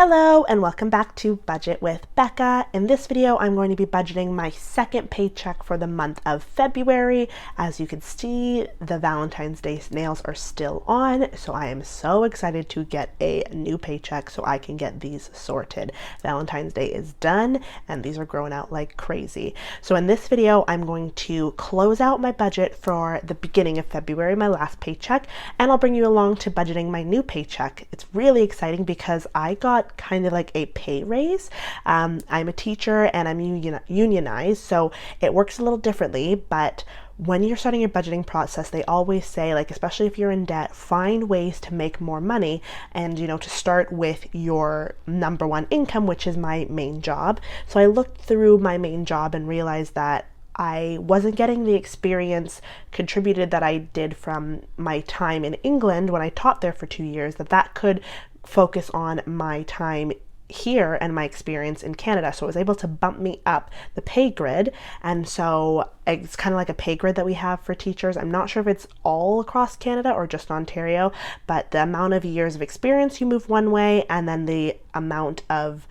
Hello and welcome back to Budget with Becca. In this video, I'm going to be budgeting my second paycheck for the month of February. As you can see, the Valentine's Day nails are still on, so I am so excited to get a new paycheck so I can get these sorted. Valentine's Day is done and these are growing out like crazy. So in this video, I'm going to close out my budget for the beginning of February, my last paycheck, and I'll bring you along to budgeting my new paycheck. It's really exciting because I got kind of like a pay raise. I'm a teacher and I'm unionized, so it works a little differently, but when you're starting your budgeting process, they always say, like, especially if you're in debt, find ways to make more money and, to start with your number one income, which is my main job. So I looked through my main job and realized that I wasn't getting the experience contributed that I did from my time in England when I taught there for 2 years, that could focus on my time here and my experience in Canada. So it was able to bump me up the pay grid. And so it's kind of like a pay grid that we have for teachers. I'm not sure if it's all across Canada or just Ontario, but the amount of years of experience you move one way, and then the amount of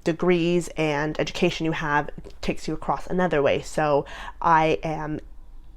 degrees and education you have takes you across another way. So I am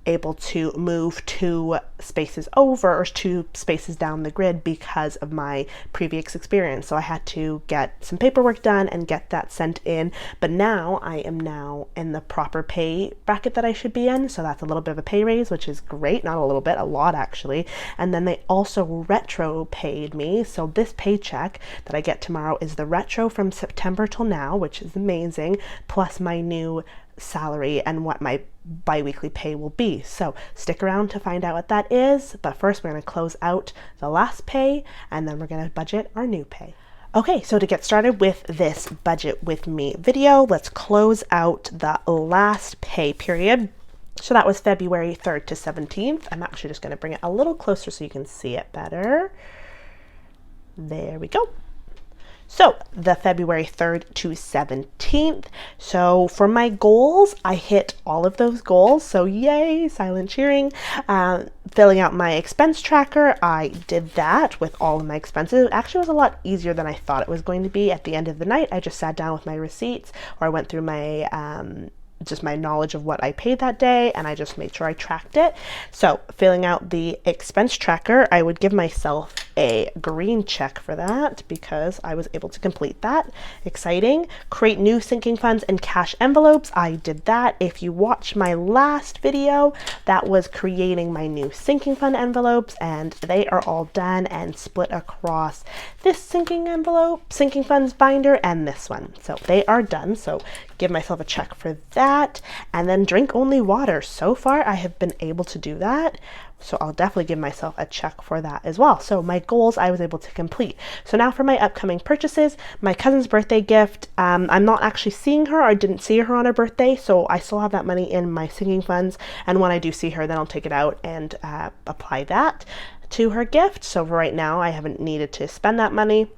able to move 2 spaces over or 2 spaces down the grid because of my previous experience. So I had to get some paperwork done and get that sent in, but now I am now in the proper pay bracket that I should be in. So that's a little bit of a pay raise, which is great. Not a little bit, a lot actually. And then they also retro paid me. So this paycheck that I get tomorrow is the retro from September till now, which is amazing, plus my new salary and what my bi-weekly pay will be. So stick around to find out what that is. But first we're going to close out the last pay and then we're going to budget our new pay. Okay, so to get started with this budget with me video, let's close out the last pay period. So that was February 3rd to 17th. I'm actually just going to bring it a little closer so you can see it better. There we go. So the February 3rd to 17th. So for my goals, I hit all of those goals. So yay, silent cheering. Filling out my expense tracker, I did that with all of my expenses. It actually was a lot easier than I thought it was going to be. At the end of the night, I just sat down with my receipts, or I went through my just my knowledge of what I paid that day, and I just made sure I tracked it. So filling out the expense tracker, I would give myself a green check for that because I was able to complete that. Exciting. Create new sinking funds and cash envelopes. I did that. If you watch my last video, that was creating my new sinking fund envelopes, and they are all done and split across this sinking funds binder and this one. So they are done. So give myself a check for that. And then drink only water. So far I have been able to do that, so I'll definitely give myself a check for that as well. So my goals I was able to complete. So now for my upcoming purchases, my cousin's birthday gift. I'm not actually seeing her. I didn't see her on her birthday, so I still have that money in my sinking funds, and when I do see her, then I'll take it out and apply that to her gift. So for right now I haven't needed to spend that money.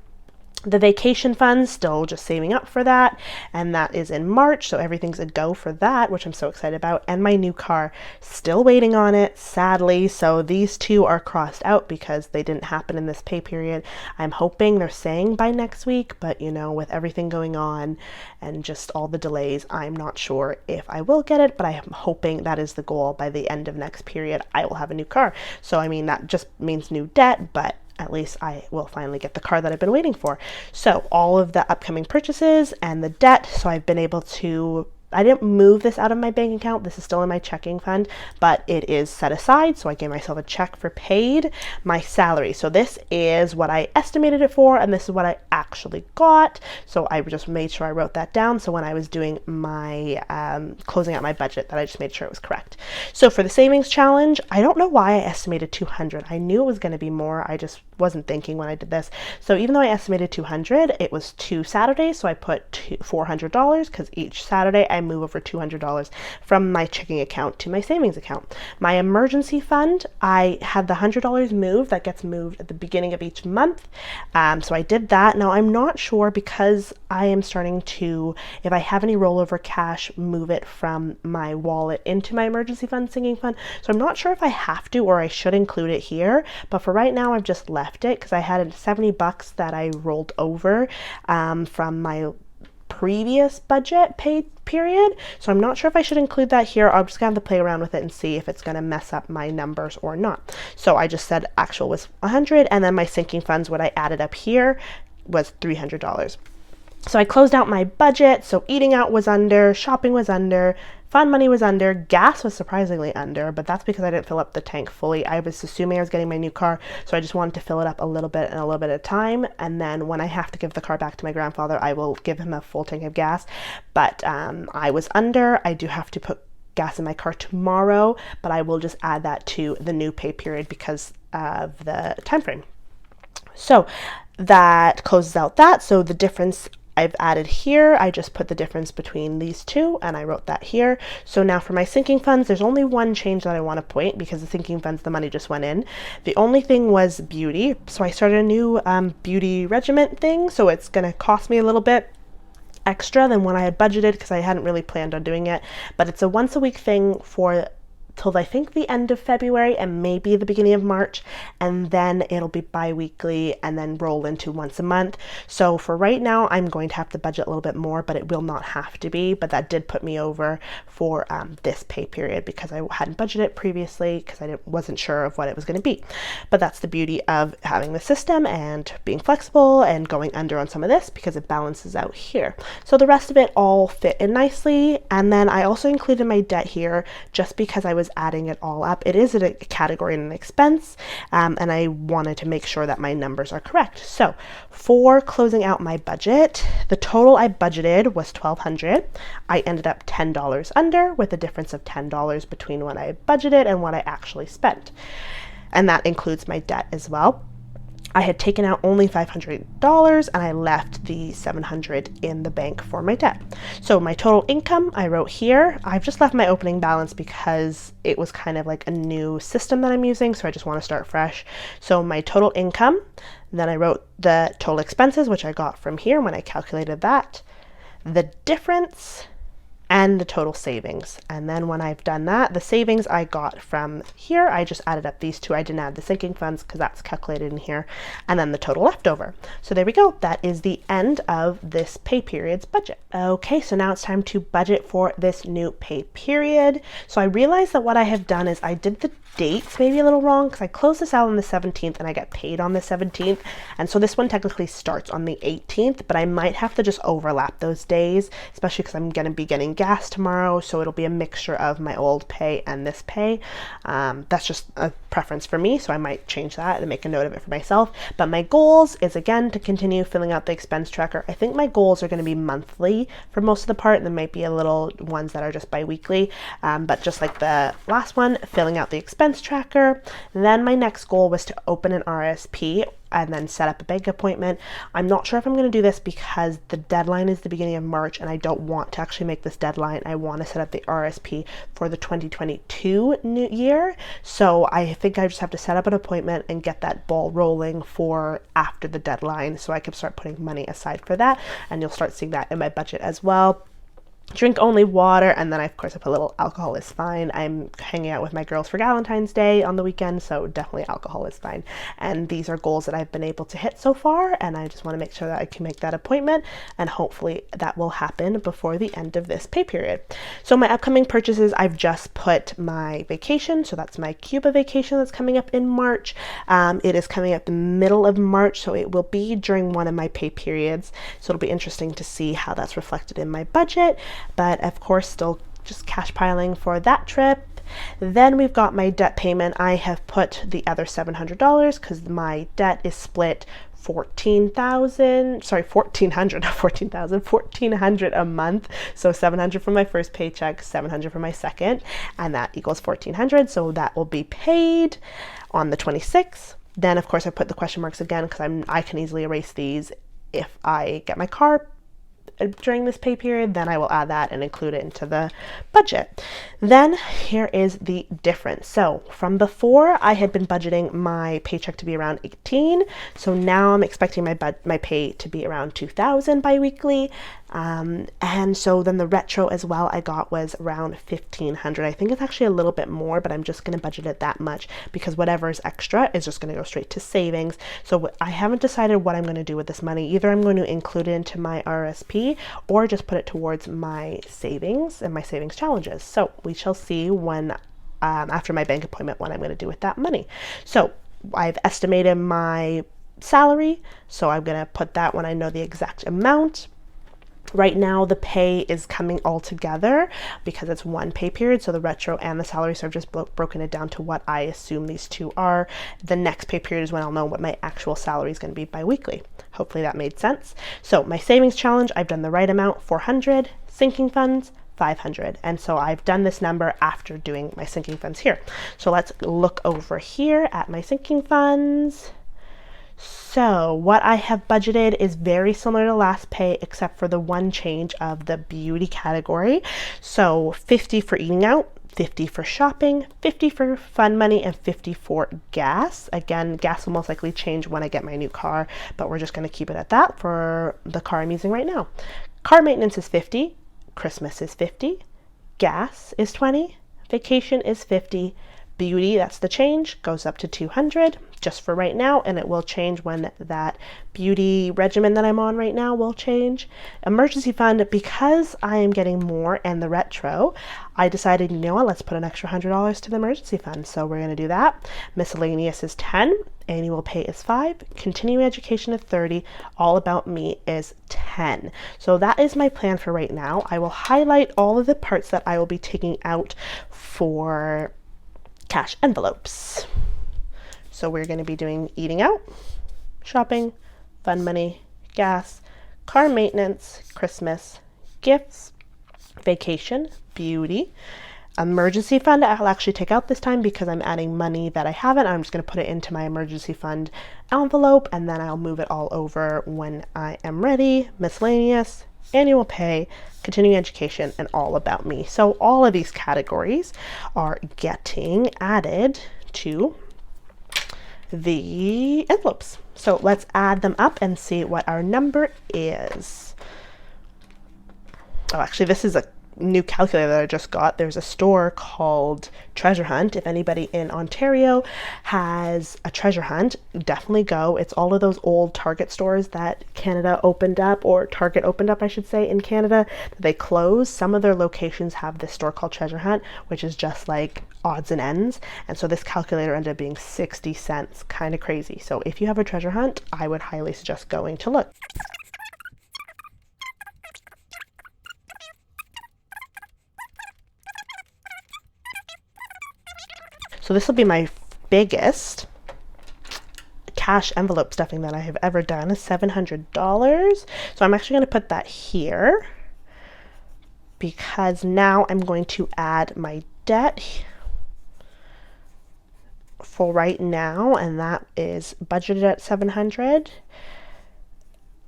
The vacation funds, still just saving up for that, and that is in March, so everything's a go for that, which I'm so excited about. And my new car, still waiting on it, sadly, so these 2 are crossed out because they didn't happen in this pay period. I'm hoping, they're saying by next week, but with everything going on and just all the delays, I'm not sure if I will get it, but I am hoping that is the goal. By the end of next period, I will have a new car. So that just means new debt, but at least I will finally get the car that I've been waiting for. So all of the upcoming purchases and the debt, so I've been able to, I didn't move this out of my bank account. This is still in my checking fund, but it is set aside. So I gave myself a check for paid my salary. So this is what I estimated it for, and this is what I actually got. So I just made sure I wrote that down. So when I was doing my closing out my budget, that I just made sure it was correct. So for the savings challenge, I don't know why I estimated 200. I knew it was going to be more. I just wasn't thinking when I did this. So even though I estimated 200, it was 2 Saturdays. So I put $400 because each Saturday I I move over $200 from my checking account to my savings account. My emergency fund, I had the $100 moved. That gets moved at the beginning of each month. So I did that. Now I'm not sure, because I am starting to, if I have any rollover cash, move it from my wallet into my emergency fund, sinking fund. So I'm not sure if I have to or I should include it here, but for right now I've just left it because I had $70 that I rolled over from my previous budget pay period. So I'm not sure if I should include that here. I'm just gonna have to play around with it and see if it's gonna mess up my numbers or not. So I just said actual was 100, and then my sinking funds, what I added up here, was $300. So I closed out my budget. So eating out was under, shopping was under, fun money was under, gas was surprisingly under, but that's because I didn't fill up the tank fully. I was assuming I was getting my new car, so I just wanted to fill it up a little bit and a little bit at a time. And then when I have to give the car back to my grandfather, I will give him a full tank of gas. But I was under. I do have to put gas in my car tomorrow, but I will just add that to the new pay period because of the time frame. So that closes out that. So the difference I've added here, I just put the difference between these two and I wrote that here. So now for my sinking funds, there's only one change that I want to point, because the sinking funds, the money just went in. The only thing was beauty. So I started a new beauty regimen thing. So it's going to cost me a little bit extra than what I had budgeted because I hadn't really planned on doing it. But it's a once a week thing for till I think the end of February and maybe the beginning of March, and then it'll be bi-weekly and then roll into once a month. So for right now, I'm going to have to budget a little bit more, but it will not have to be. But that did put me over for this pay period because I hadn't budgeted previously because I wasn't sure of what it was going to be. But that's the beauty of having the system and being flexible and going under on some of this because it balances out here. So the rest of it all fit in nicely. And then I also included my debt here just because I was adding it all up. It is a category and an expense, and I wanted to make sure that my numbers are correct. So for closing out my budget, the total I budgeted was $1,200. I ended up $10 under, with a difference of $10 between what I budgeted and what I actually spent. And that includes my debt as well. I had taken out only $500 and I left the $700 in the bank for my debt. So my total income I wrote here. I've just left my opening balance because it was kind of like a new system that I'm using, so I just want to start fresh. So my total income, then I wrote the total expenses, which I got from here when I calculated that, the difference, and the total savings. And then when I've done that, the savings I got from here, I just added up these two. I didn't add the sinking funds because that's calculated in here, and then the total leftover. So there we go. That is the end of this pay period's budget. Okay, so now it's time to budget for this new pay period. So I realized that what I have done is I did the dates maybe a little wrong because I closed this out on the 17th and I get paid on the 17th. And so this one technically starts on the 18th, but I might have to just overlap those days, especially because I'm going to be getting gas tomorrow. So it'll be a mixture of my old pay and this pay. That's just a preference for me. So I might change that and make a note of it for myself. But my goals is, again, to continue filling out the expense tracker. I think my goals are going to be monthly for most of the part. There might be a little ones that are just bi-weekly. But just like the last one, filling out the expense tracker. Then my next goal was to open an RSP and then set up a bank appointment. I'm not sure if I'm going to do this because the deadline is the beginning of March and I don't want to actually make this deadline. I want to set up the RSP for the 2022 new year. So I think I just have to set up an appointment and get that ball rolling for after the deadline so I can start putting money aside for that. And you'll start seeing that in my budget as well. Drink only water, and then of course I put a little alcohol is fine. I'm hanging out with my girls for Valentine's Day on the weekend, so definitely alcohol is fine. And these are goals that I've been able to hit so far, and I just want to make sure that I can make that appointment, and hopefully that will happen before the end of this pay period. So my upcoming purchases, I've just put my vacation, so that's my Cuba vacation that's coming up in March. It is coming up the middle of March, so it will be during one of my pay periods, so it'll be interesting to see how that's reflected in my budget. But of course, still just cash piling for that trip. Then we've got my debt payment. I have put the other $700 because my debt is split $1,400 a month. So $700 for my first paycheck, $700 for my second, and that equals $1,400. So that will be paid on the 26th. Then of course I put the question marks again because I can easily erase these if I get my car during this pay period, then I will add that and include it into the budget. Then here is the difference. So from before, I had been budgeting my paycheck to be around 18. So now I'm expecting my pay to be around 2,000 biweekly. And so then the retro as well I got was around 1,500. I think it's actually a little bit more, but I'm just going to budget it that much because whatever is extra is just going to go straight to savings. So I haven't decided what I'm going to do with this money. Either I'm going to include it into my RSP or just put it towards my savings and my savings challenges. So we shall see when after my bank appointment what I'm going to do with that money. So I've estimated my salary, so I'm going to put that when I know the exact amount. Right now, the pay is coming all together because it's one pay period. So the retro and the salary, so I've just broken it down to what I assume these two are. The next pay period is when I'll know what my actual salary is going to be biweekly. Hopefully that made sense. So my savings challenge, I've done the right amount, 400, sinking funds, 500. And so I've done this number after doing my sinking funds here. So let's look over here at my sinking funds. So what I have budgeted is very similar to last pay, except for the one change of the beauty category. So 50 for eating out, 50 for shopping, 50 for fun money, and 50 for gas. Again, gas will most likely change when I get my new car, but we're just going to keep it at that for the car I'm using right now. Car maintenance is 50, Christmas is 50, gas is 20, vacation is 50, beauty, that's the change, goes up to 200 just for right now, and it will change when that beauty regimen that I'm on right now will change. Emergency fund, because I am getting more and the retro, I decided, you know what, let's put an extra $100 to the emergency fund. So we're going to do that. Miscellaneous is 10, annual pay is 5, continuing education is 30, all about me is 10. So that is my plan for right now. I will highlight all of the parts that I will be taking out for cash envelopes. So we're going to be doing eating out, shopping, fun money, gas, car maintenance, Christmas, gifts, vacation, beauty, emergency fund. I'll actually take out this time because I'm adding money that I haven't. I'm just going to put it into my emergency fund envelope, and then I'll move it all over when I am ready. Miscellaneous, annual pay, continuing education, and all about me. So all of these categories are getting added to the envelopes. So let's add them up and see what our number is. Oh, actually, this is a new calculator that I just got. There's a store called Treasure Hunt. If anybody in Ontario has a Treasure Hunt, definitely go. It's all of those old Target stores that Canada opened up, or Target opened up, I should say, in Canada, that they closed. Some of their locations have this store called Treasure Hunt, which is just like odds and ends. And so this calculator ended up being 60 cents, kind of crazy. So if you have a Treasure Hunt, I would highly suggest going to look. So this will be my biggest cash envelope stuffing that I have ever done, is $700. So I'm actually going to put that here because now I'm going to add my debt for right now, and that is budgeted at $700.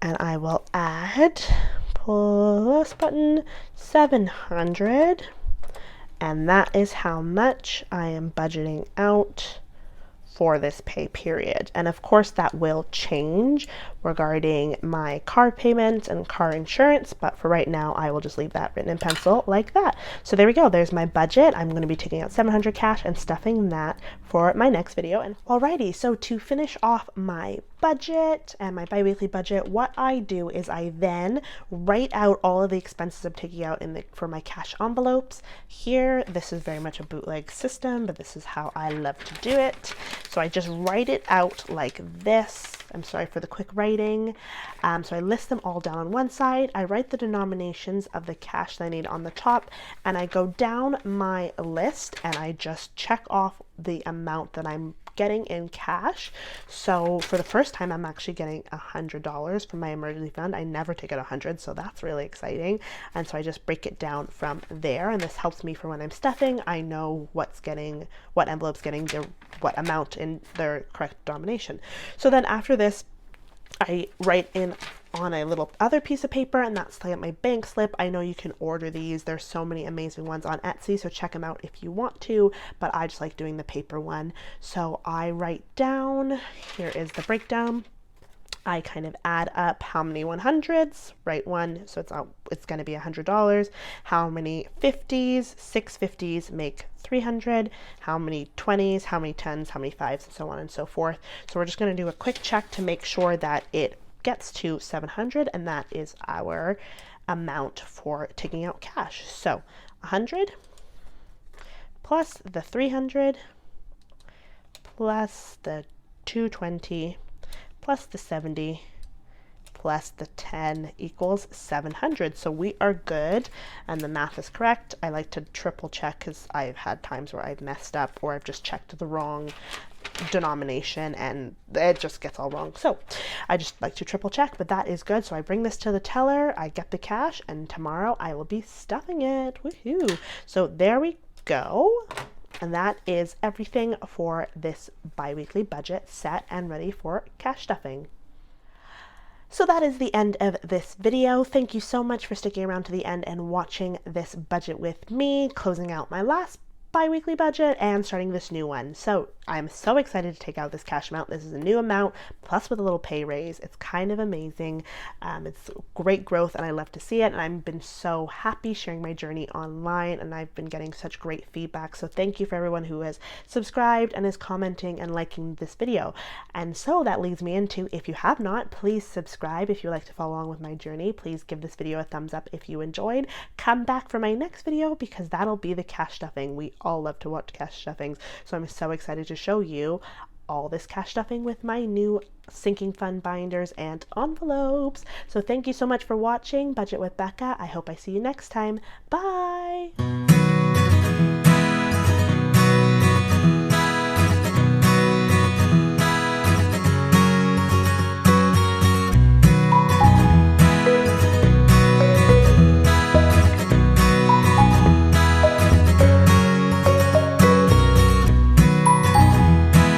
And I will add, plus button, $700. And that is how much I am budgeting out for this pay period. And of course that will change regarding my car payments and car insurance, but for right now I will just leave that written in pencil like that. So there we go, there's my budget. I'm going to be taking out $700 cash and stuffing that for my next video. And alrighty, so to finish off my budget and my bi-weekly budget, what I do is I then write out all of the expenses I'm taking out for my cash envelopes. Here, this is very much a bootleg system, but this is how I love to do it. So I just write it out like this. I'm sorry for the quick writing. So I list them all down on one side. I write the denominations of the cash that I need on the top, and I go down my list and I just check off the amount that I'm getting in cash. So for the first time, I'm actually getting $100 from my emergency fund. I never take out $100, so that's really exciting. And so I just break it down from there, and this helps me for when I'm stuffing. I know what envelope's getting what amount in their correct denomination. So then after this, I write in on a little other piece of paper, and that's like my bank slip. I know you can order these. There's so many amazing ones on Etsy, so check them out if you want to, but I just like doing the paper one. So I write down, here is the breakdown. I kind of add up how many 100s, write one, so it's going to be $100. How many 50s, 6 50s make 300, how many 20s, how many 10s, how many 5s, and so on and so forth. So we're just going to do a quick check to make sure that it gets to 700, and that is our amount for taking out cash. So 100 plus the 300 plus the 220 plus the 70 plus the 10 equals 700. So we are good, and the math is correct. I like to triple check because I've had times where I've messed up or I've just checked the wrong denomination and it just gets all wrong. So I just like to triple check, but that is good. So I bring this to the teller, I get the cash, and tomorrow I will be stuffing it. Woohoo! So there we go. And that is everything for this bi-weekly budget, set and ready for cash stuffing. So that is the end of this video. Thank you so much for sticking around to the end and watching this budget with me, closing out my last bi-weekly budget and starting this new one. So I'm so excited to take out this cash amount. This is a new amount, plus with a little pay raise. It's kind of amazing. It's great growth, and I love to see it. And I've been so happy sharing my journey online, and I've been getting such great feedback. So thank you for everyone who has subscribed and is commenting and liking this video. And so that leads me into, if you have not, please subscribe. If you like to follow along with my journey, please give this video a thumbs up if you enjoyed. Come back for my next video, because that'll be the cash stuffing. We all love to watch cash stuffings, so I'm so excited to show you all this cash stuffing with my new sinking fund binders and envelopes. So thank you so much for watching Budget with Becca. I hope I see you next time. Bye!